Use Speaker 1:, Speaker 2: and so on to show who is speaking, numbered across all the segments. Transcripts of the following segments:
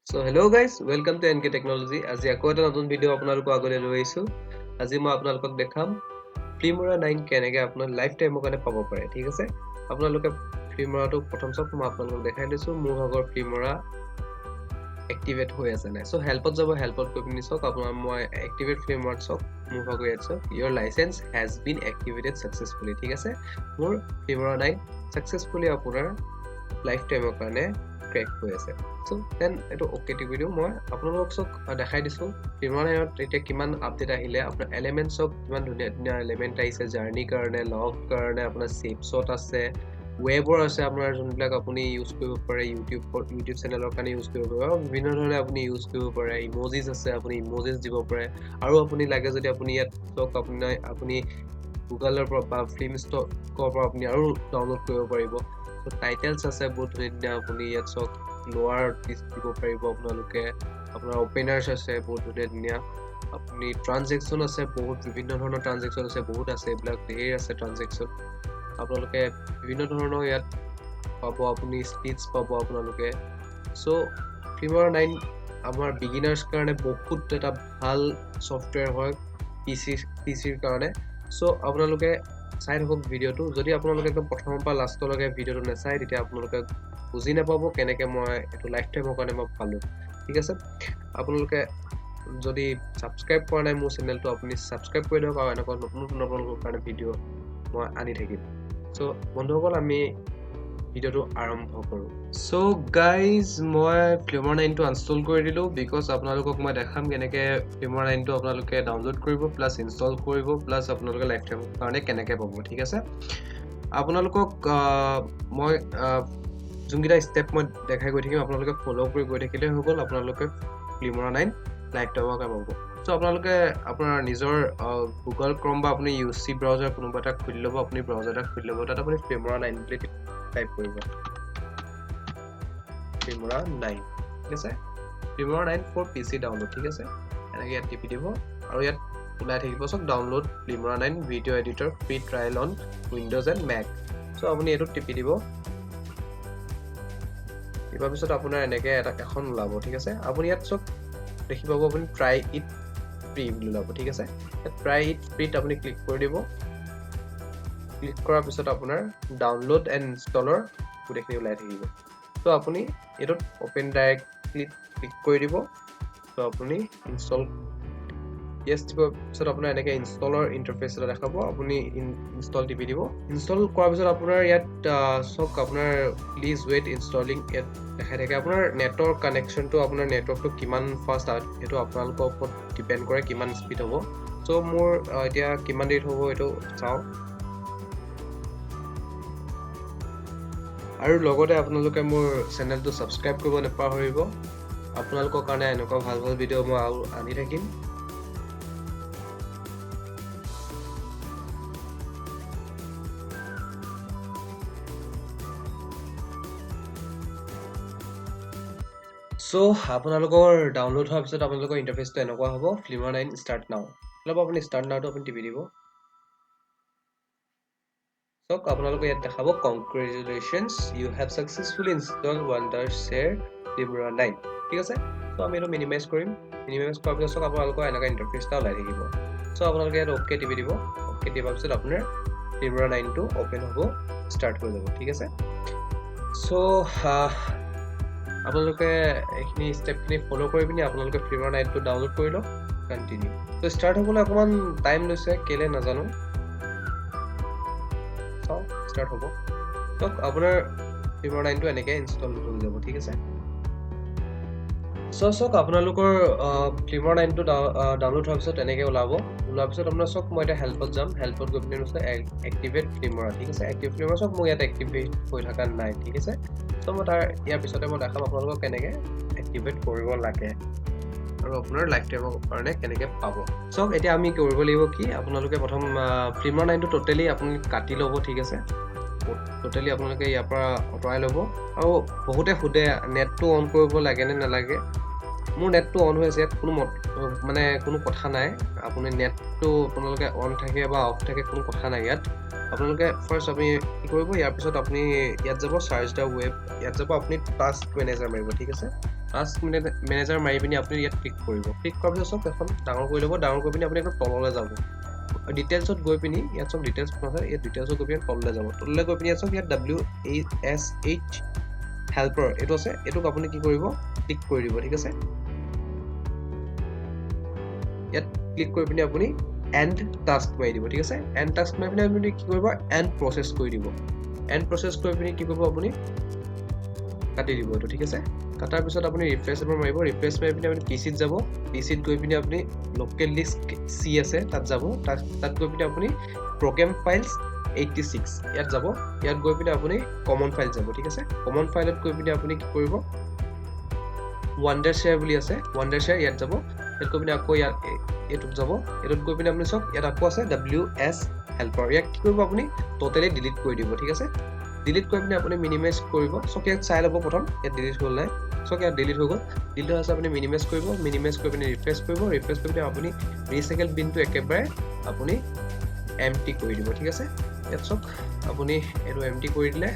Speaker 1: So hello guys, welcome to NK Technology. আজি আকৌ এটা নতুন ভিডিঅ' আপোনালোকক আগলৈ লৈ আহিছোঁ। আজি মই আপোনালোকক দেখাম Filmora 9 কেনেকৈ আপোনাৰ লাইফ টাইমৰ কাৰণে পাব পাৰে, ঠিক আছে? আপোনালোকে Filmoraটো প্ৰথম চাওক, মই আপোনালোকক দেখাই দিছোঁ মোৰ ভাগৰ Filmora এক্টিভেট হৈ আছে নাই। So হেল্পত যাব, হেল্পত গৈ পিনি চাওক, আপোনাৰ মই এক্টিভেট Filmora চাওক, মোৰ ভাগৰ ইয়াত চাওক, your license has been activated successfully, ঠিক আছে? মোৰ Filmora 9 successfully আপোনাৰ লাইফ টাইমৰ কাৰণে ক্ৰেক হৈ আছে। So then এটো ওকে টিপি দিও, মই আপোনালোকক চক দেখাই দিছো Filmora 9ত এতিয়া কিমান আপডেট আহিলে, আপোনাৰ এলিমেন্টছ অফ কিমান ধুনীয়া ধুনীয়া এলিমেন্ট আহিছে, জাৰ্নি কাৰণে, লগ কাৰণে, আপোনাৰ শেপছত আছে, ৱেবৰ আছে, আপোনাৰ যোনবিলাক আপুনি ইউজ কৰিব পাৰে ইউটিউব চেনেলৰ কাৰণে ইউজ কৰিব পাৰে, বিভিন্ন ধৰণে আপুনি ইউজ কৰিব পাৰে, ইমোজিজ আছে, আপুনি ইমোজিজ দিব পাৰে, আৰু আপুনি লাগে যদি আপুনি ইয়াত চক আপুনি গুগলৰ পৰা বা ফিল্ম ষ্টকৰ পৰা আপুনি আৰু ডাউনলোড কৰিব পাৰিব। So টাইটেলছ আছে বহুত ধুনীয়া, আপুনি ইয়াত চক লোৱাৰ পিচ দিব পাৰিব আপোনালোকে, আপোনাৰ ওপেনাৰ্ছ আছে বহুত ধুনীয়া, আপুনি ট্ৰানজেকশ্যন আছে, বহুত বিভিন্ন ধৰণৰ ট্ৰানজেকশ্যন আছে, বহুত আছে, এইবিলাক ধেৰ আছে ট্ৰানজেকশ্যন, আপোনালোকে বিভিন্ন ধৰণৰ ইয়াত পাব, আপুনি স্পীডছ পাব আপোনালোকে। চ' Filmora 9 আমাৰ বিগিনাৰ্ছ কাৰণে বহুত এটা ভাল ছফ্টৱেৰ হয় পিচিৰ কাৰণে। চ' আপোনালোকে চাই থাকক ভিডিঅ'টো, যদি আপোনালোকে একদম প্ৰথমৰ পৰা লাষ্টলৈকে ভিডিঅ'টো নাচায় তেতিয়া আপোনালোকে বুজি নাপাব কেনেকৈ মই এইটো লাইফ টাইমৰ কাৰণে মই পালোঁ, ঠিক আছে? আপোনালোকে যদি ছাবস্ক্ৰাইব কৰা নাই মোৰ চেনেলটো, আপুনি ছাবস্ক্ৰাইব কৰি দিয়ক, আৰু এনেকুৱা নতুন নতুন আপোনালোকৰ কাৰণে ভিডিঅ' মই আনি থাকিম। চ' বন্ধুসকল, আমি ভিডিঅ'টো আৰম্ভ কৰোঁ। চ' গাইজ, মই Filmora 9টো ইনষ্টল কৰি দিলোঁ, বিকজ আপোনালোকক মই দেখাম কেনেকৈ Filmora 9টো আপোনালোকে ডাউনলোড কৰিব, প্লাছ ইনষ্টল কৰিব, প্লাছ আপোনালোকে লাইফ টাইমৰ কাৰণে কেনেকৈ পাব, ঠিক আছে? আপোনালোকক মই যোনকেইটা ষ্টেপ মই দেখাই গৈ থাকিম, আপোনালোকে ফ'ল' কৰি গৈ থাকিলে হৈ গ'ল, আপোনালোকে Filmora 9 লাইফ টাইমৰ কাৰণে পাব। চ' আপোনালোকে আপোনাৰ নিজৰ গুগল ক্ৰম বা আপুনি UC ব্ৰাউজাৰ কোনোবা এটা খুলি ল'ব, আপুনি ব্ৰাউজাৰ এটা খুলি ল'ব, তাত আপুনি Filmora 9 বুলি টাইপ কৰিব, Filmora 9, ঠিক আছে? Filmora 9 for PC ডাউনলোড, ঠিক আছে? এনেকৈ ইয়াত টিপি দিব, আৰু ইয়াত ওলাই থাকিব চব download Filmora 9 video' editor free trial on Windows and Mac. So' আপুনি এইটোত টিপি দিব, ইয়াৰ পিছত আপোনাৰ এনেকৈ এখন ওলাব, ঠিক আছে? আপুনি ইয়াত চব দেখি পাব, আপুনি ট্ৰাই ইট ফ্ৰী বুলি ওলাব, ঠিক আছে? ট্ৰাই ইট ফ্ৰীত আপুনি ক্লিক কৰি দিব, ক্লিক কৰাৰ পিছত আপোনাৰ ডাউনলোড এণ্ড ইনষ্টলৰ গোটেইখিনি ওলাই থাকিব। চ' আপুনি এইটোত অপেন ডাইৰেক্টলি ক্লিক কৰি দিব, চ' আপুনি ইনষ্টল য়েছ দিবৰ পিছত আপোনাৰ এনেকৈ ইনষ্টলৰ ইণ্টাৰফেচ এটা দেখাব, আপুনি ইনষ্টল টিপি দিব। ইনষ্টল কৰাৰ পিছত আপোনাৰ ইয়াত চাওক, আপোনাৰ প্লিজ ৱেইট ইনষ্টলিং ইয়াত দেখাই থাকে, আপোনাৰ নেটৰ কানেকশ্যনটো, আপোনাৰ নেটৱৰ্কটো কিমান ফাষ্ট সেইটো আপোনালোকৰ ওপৰত ডিপেণ্ড কৰে, কিমান স্পীড হ'ব। চ' মোৰ এতিয়া কিমান দেৰিত হ'ব এইটো চাওঁ, আৰু লগতে আপোনালোকে মোৰ চেনেলটো ছাবস্ক্ৰাইব কৰিব নাপাহৰিব, আপোনালোকৰ কাৰণে এনেকুৱা ভাল ভাল ভিডিঅ' মই আৰু আনি থাকিম। চ' আপোনালোকৰ ডাউনলোড হোৱাৰ পিছত আপোনালোকৰ ইণ্টাৰফেচটো এনেকুৱা হ'ব, Filmora 9 ষ্টাৰ্ট নাও, অলপ আপুনি ষ্টাৰ্ট নাওটো আপুনি টিপি দিব। চাওক, আপোনালোকে ইয়াত দেখাব congratulations you have successfully install Wondershare Filmora 9, ঠিক আছে? চ' আমি এইটো মিনিমাইজ কৰিম, মিনিমাইজ কৰাৰ পিছত চাওক আপোনালোকৰ এনেকুৱা ইণ্টাৰফেচ এটা ওলাই থাকিব। চ' আপোনালোকে ইয়াত অ'কে টিপি দিব, অ'কে টিপাৰ পিছত আপোনাৰ Filmora 9টো অ'পেন হ'ব, ষ্টাৰ্ট হৈ যাব, ঠিক আছে? চ' আপোনালোকে এইখিনি ষ্টেপখিনি ফ'ল' কৰি পিনি আপোনালোকে Filmora 9টো ডাউনলোড কৰি লওক, কণ্টিনিউ। ত' ষ্টাৰ্ট হ'বলৈ অকণমান টাইম লৈছে, কেলৈ নাজানো, চাওক ষ্টাৰ্ট হ'ব। চাওক আপোনাৰ Filmora 9টো এনেকৈ ইনষ্টল হৈ যাব, ঠিক আছে? চ' চাওক আপোনালোকৰ Filmora 9টো ডাউনলোড হোৱাৰ পিছত এনেকৈ ওলোৱাৰ পিছত আপোনাৰ চাওক, মই এতিয়া হেল্পত যাম, হেল্পত গৈ পিনি এক্টিভেট Filmora, ঠিক আছে? এক্টিভ Filmora চাওক মোৰ ইয়াত এক্টিভেট হৈ থকা নাই, ঠিক আছে? চ' মই ইয়াৰ পিছতে মই দেখাম আপোনালোকক কেনেকৈ এক্টিভেট কৰিব লাগে, আৰু আপোনাৰ লাইফ টাইমৰ কাৰণে কেনেকৈ পাব। চাওক, এতিয়া আমি কৰিব লাগিব কি, আপোনালোকে প্ৰথম Filmora 9টো টোটেলি আপুনি কাটি ল'ব, ঠিক আছে? টোটেলি আপোনালোকে ইয়াৰ পৰা আঁতৰাই ল'ব, আৰু বহুতে সোধে নেটটো অন কৰিব লাগে নে নালাগে। মোৰ নেটটো অন হৈ আছে, ইয়াত কোনো কথা নাই, আপুনি নেটটো আপোনালোকে অন থাকে বা অফ থাকে কোনো কথা নাই ইয়াত। আপোনালোকে ফাৰ্ষ্ট আপুনি কি কৰিব, ইয়াৰ পিছত আপুনি ইয়াত যাব চাৰ্চ দ্য ৱেব, ইয়াত যাব আপুনি টাস্ক মেনেজাৰ মাৰিব, ঠিক আছে? টাস্ক মেনেজাৰ মাৰি পিনি আপুনি ইয়াত ক্লিক কৰিব ক্লিক কৰাৰ পিছত চব এখন ডাঙৰ কৰি ল'ব ডাঙৰ কৰি পিনি আপুনি একদম তললৈ যাব ডিটেইলছত গৈ পিনি ইয়াত চব ডিটেইলছ আছে ইয়াত ডিটেইলছত গৈ পিনি তললৈ যাব তললৈ গৈ পিনি ইয়াত চব ইয়াত WASH হেল্পাৰ এইটো আছে এইটোক আপুনি কি কৰিব ক্লিক কৰি দিব ঠিক আছে ইয়াত ক্লিক কৰি পিনি আপুনি এণ্ড টাস্ক মাৰি দিব ঠিক আছে এণ্ড টাস্ক মাৰি পিনি আপুনি কি কৰিব এণ্ড প্ৰচেছ কৰি দিব এণ্ড প্ৰচেছ কৰি পিনি কি কৰিব আপুনি কাটি দিব এইটো ঠিক আছে কাটাৰ পিছত আপুনি ৰিফ্ৰেছ মাৰিব ৰিফ্ৰেছ মাৰি পিনি আপুনি পিচিত যাব পিচিত গৈ পিনি আপুনি লোকেল ডিস্ক চি আছে তাত যাব তাত গৈ পিনি আপুনি প্ৰগ্ৰাম ফাইলছ 86 ইয়াত যাব ইয়াত গৈ পিনি আপুনি কমন ফাইল যাব ঠিক আছে কমন ফাইলত গৈ পিনি আপুনি কি কৰিব ওয়ান্ডাৰশ্বেয়াৰ বুলি আছে ওয়ান্ডাৰশ্বেয়াৰ ইয়াত যাব ইয়াত গৈ পিনি আকৌ ইয়াত এটুক যাব এটুক গৈ পিনি আপুনি সব ইয়াত আকৌ আছে WS হেল্পাৰ ইয়াক কি কৰিব আপুনি টোটালি ডিলিট কৰি দিব ঠিক আছে ডিলিট কৰি পিনি আপুনি মিনিমাইজ কৰিব সব ইয়াত চাই ল'ব প্ৰথম ইয়াত ডিলিট হ'ল নাই সব ইয়াত ডিলিট হৈ গ'ল ডিলিট হোৱাৰ পিছত আপুনি মিনিমাইজ কৰিব মিনিমাইজ কৰি পিনি ৰিফ্ৰেছ কৰিব ৰিফ্ৰেছ কৰি পিনি আপুনি ৰিচাইকেল বিনটো একেবাৰে আপুনি এমটি কৰি দিব ঠিক আছে ইয়াত সব আপুনি এটো এমটি কৰি দিলে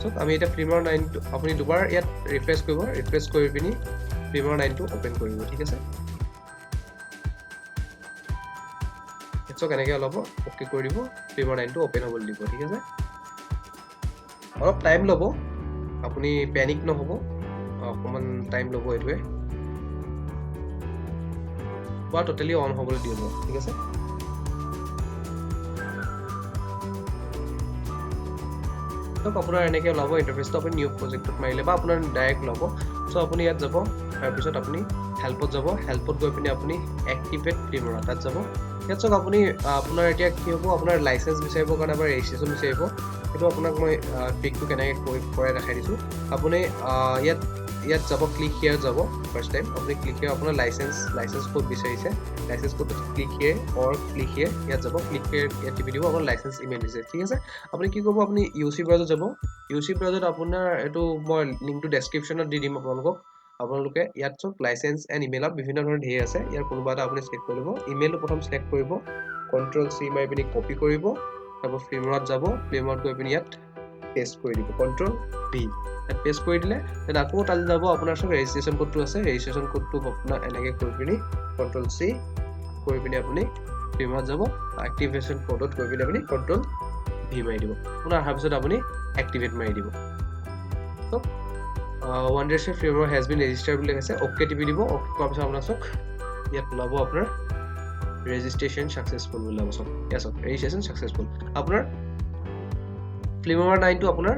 Speaker 1: সব আমি এটা ফিল্মৰ 9 টো আপুনি দুবাৰ ইয়াত ৰিফ্ৰেছ কৰিব ৰিফ্ৰেছ কৰি পিনি ফিল্মৰ 9 টো ওপেন কৰিব ঠিক আছে সব কেনেকৈ অলপ ওকে কৰি দিব ফিল্মৰ 9 টো ওপেন হ'বলৈ দিব ঠিক আছে অলপ টাইম ল'ব আপুনি প্যানিক নহব অকমান টাইম ল'ব এটোৱে বা টোটালি অন হ'বলৈ দিব ঠিক আছে তো আপোনাৰ এনেকৈ ল'ব ইন্টাৰফেসটো আপুনি নিউ প্ৰজেক্টত মাৰিলে বা আপোনাৰ ডাইৰেক্ট ল'ব সো আপুনি ইয়াত যাব তাৰ পিছত আপুনি হেল্পত যাব হেল্পত গৈ পিনি আপুনি এক্টিভেট ফিল্মৰা তাত যাব ইয়াত চক আপুনি আপোনাৰ এতিয়া কি হ'ব আপোনাৰ লাইসেন্স বিচাৰিব কাৰণে বা ৰেজিষ্ট্ৰেচন বিচাৰিব এটো আপোনাক মই পিকটো কেনেকৈ কৰি দেখাই দিছো আপুনি ইয়াত যাব ক্লিক হিয়াৰ যাব ফাৰ্স্ট টাইম আপুনি ক্লিক হিয়াৰ আপোনাৰ লাইসেন্স কোড বিচাৰিছে লাইসেন্স কোড ক্লিক হিয়াৰ অৰ ক্লিক হিয়াৰ ইয়াত যাব ক্লিক হিয়াৰ ইয়াত টিপি দিব আপোনাৰ লাইসেন্স ইমেইল দিছে ঠিক আছে আপুনি কি কৰিব আপুনি ইউসি ব্ৰাউজাৰত যাব ইউসি ব্ৰাউজাৰত আপোনাৰ এটো মই লিংকটো ডেসক্ৰিপচনত দি দিম আপোনালোকে ইয়াত চব লাইসেন্স এণ্ড ইমেইলত বিভিন্ন ধৰণৰ ধেৰ আছে ইয়াৰ কোনোবা এটা আপুনি সিলেক্ট কৰিব ইমেইলটো প্ৰথম সিলেক্ট কৰিব কন্ট্ৰল সি মাৰি পিনি কপি কৰিব তাৰপৰ ফিল্মত যাব ফিল্মত গৈ পিনি ইয়াত পেস্ট কৰি দিব কন্ট্ৰল ভি ইয়াত পেস্ট কৰি দিলে দেন আকৌ তালে যাব আপোনাৰ সব ৰেজিষ্ট্ৰেচন কোডটো আছে ৰেজিষ্ট্ৰেচন কোডটো আপোনাৰ এনেকৈ কৰি পিনি কন্ট্ৰল সি কৰি পিনি আপুনি ফিল্মত যাব এক্টিভেশন কোডত গৈ পিনি আপুনি কন্ট্ৰল ভি মাৰি দিব আপোনাৰ অহাৰ পিছত আপুনি এক্টিভেট মাৰি দিব তো ওয়ান্ডাৰশ্বেয়াৰ ফিল্মৰ হেজ বিন ৰেজিষ্টাৰ্ড বুলি আছে ওকে টিপি দিব ওকে কৰাৰ পিছত আপোনাৰ সব ইয়াত ল'ব আপোনাৰ ৰেজিষ্ট্ৰেচন সাকসেসফুল বুলি ল'ব সব ইয়াত সব ৰেজিষ্ট্ৰেচন সাকসেসফুল আপোনাৰ ফিল্মৰ 9 টো আপোনাৰ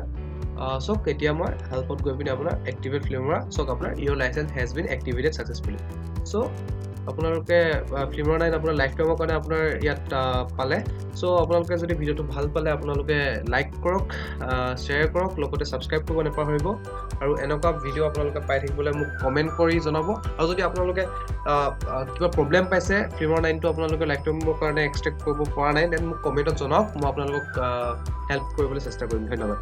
Speaker 1: সব এতিয়া মই হেল্পত গৈ পিনি আপোনাৰ এক্টিভেট ফিল্মৰা সব আপোনাৰ your licence has been activated successfully so আপোনালোকে ফিল্মৰ 9 আপোনাৰ লাইফ টাইমৰ কাৰণে আপোনাৰ ইয়াত পালে সো আপোনালোকে যদি ভিডিওটো ভাল পালে আপোনালোকে লাইক কৰক শেয়াৰ কৰক লগতে সাবস্ক্ৰাইব কৰিব নাপাহৰিব আৰু এনেকুৱা ভিডিও আপোনালোকে পাই থাকিবলৈ মোক কমেন্ট কৰি জনাব আৰু যদি আপোনালোকে কিবা প্ৰবলেম পাইছে ফিল্মৰ 9 টো আপোনালোকে লাইফ টাইমৰ কাৰণে এক্সট্ৰেক্ট কৰিব পৰা নাই দেন মোক কমেন্টত জনাওক মই আপোনালোকক হেল্প কৰিবলৈ চেষ্টা কৰিম ধন্যবাদ